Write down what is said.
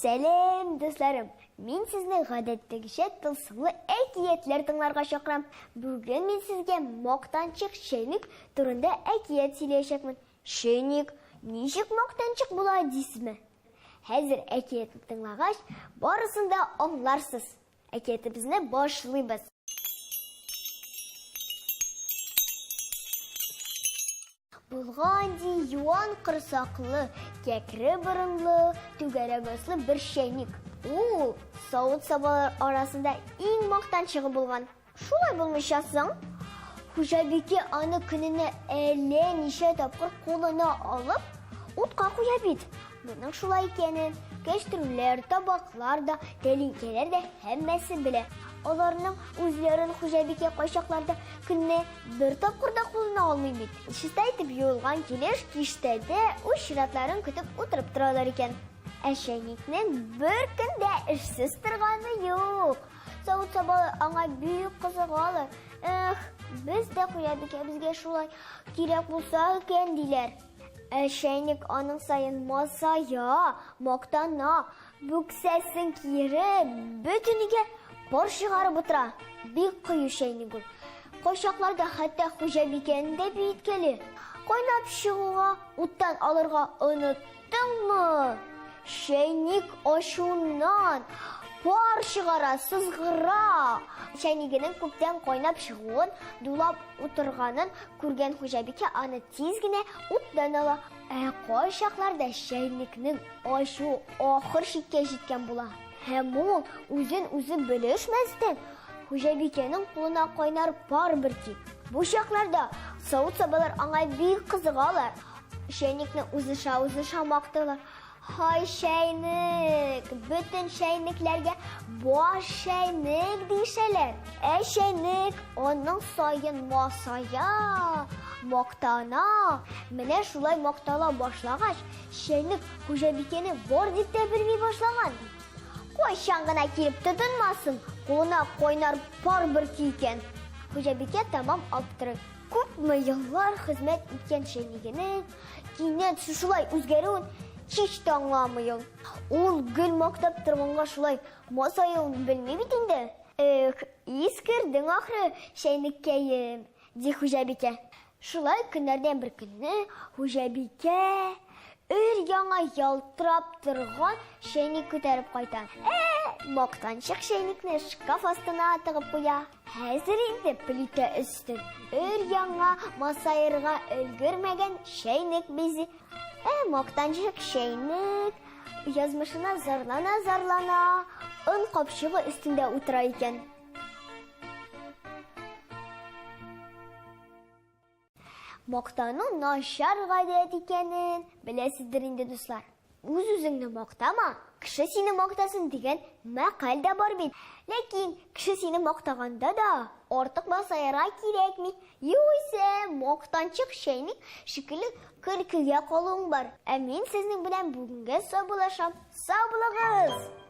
Сәлем, дусларым. Мин сезне гадәттәгечә тылсымлы әкиятләр тыңларга чакырам. Бүген мин сезгә мактанчык Шәйник турында әкият сөйләячәкмен. Шәйник ничек мактанчык була дисезме? Хәзер әкиятне тыңлагач, барысын да аңларсыз. Әкиятебезне башлыйбыз. Булган ди юан кырсаклы, кәкре борынлы, түгәрәк аслы бер Шәйник. Ул савыт сабалар арасында иң мактанчыгы булган. Шулай булмыйча соң, хуҗабикә аны көненә әллә ничә тапкыр кулына алып, утка куя бит. Моның шулай икәнен кәчтүрләр, табаклар да, тәлинкәләр дә һәммәсе белә. Аларның үзләрен хуҗабикә кайчакларда көнне бер тапкыр да кулына алмый бит. Чиста итеп юылган килеш киштәдә үз чиратларын көтеп утырып торалар икән. Ә Шәйникнең бер көн дә эшсез торганы юк. Савыт сабалар аңа бик кызыгалар. Без дә хуҗабикәбезгә шулай кирәк булса икән диләр. Ә Шәйник аның саен масая, мактана, бүксәсен киереп, бөтенегә пар чыгарып утыра. Бик кыю Шәйник ул. Кайчакларда хәтта хуҗабикәне дә биткәле. Кайнап чыгуга, уттан алырга оныттыңмы? Шәйник ачуыннан пар чыгара, сызгыра. Шәйнигенең күптән кайнап чыгуын, дулап утырганын күргән хуҗабикә аны тиз генә уттан ала. Ә кайчакларда Шәйникнең ачуы ахыр чиккә җиткән була. Һәм ул үзен-үзе белешмәстән хуҗабикәнең кулына кайнар пар бөрки. Бу чакларда савыт сабалар аңа бик кызыгалар. Шәйникне үзешә мактыйлар. Һай Шәйник, бөтен Шәйникләргә баш Шәйник дишәләр. Ә Шәйник аның саен масая, мактана. Менә шулай мактала башлагач, Шәйник хуҗабикәне бар дип тә белми башлаган. Кайчан гына килеп тотынмасын, кулына кайнар пар бөрки икән. Хуҗабикә тамам аптырый. Күпме еллар хезмәт иткән Шәйнигенең кинәт шулай үзгәрүен һич тә аңламый. Ул гел мактап торганга шулай масаюын белми бит инде. Искердең ахры Шәйниккәем, ди хуҗабикә. Шулай көннәрдән бер көнне хуҗабикә өр-яңа ялтырап торган Шәйник күтәреп кайта. Мактанчык Шәйникне шкаф астына тыгып куя. Хәзер инде плита өстен өр-яңа масаерга өлгермәгән Шәйник бизи. Мактанчык Шәйник язмышына зарлана, ын капчыгы өстендә утыра икән. Мактану начар гадәт икәнен беләсездер инде, дуслар. Үз-үзеңне мактама, кеше сине мактасын дигән мәкаль дә бар бит. Ләкин кеше сине мактаганда да артык масайра кирәкми. Юйса, мактанчык Шәйник шикелле көлкегә калуың бар. Ә мин сезнең белән бүгенгә саубулашам. Сау булыгыз!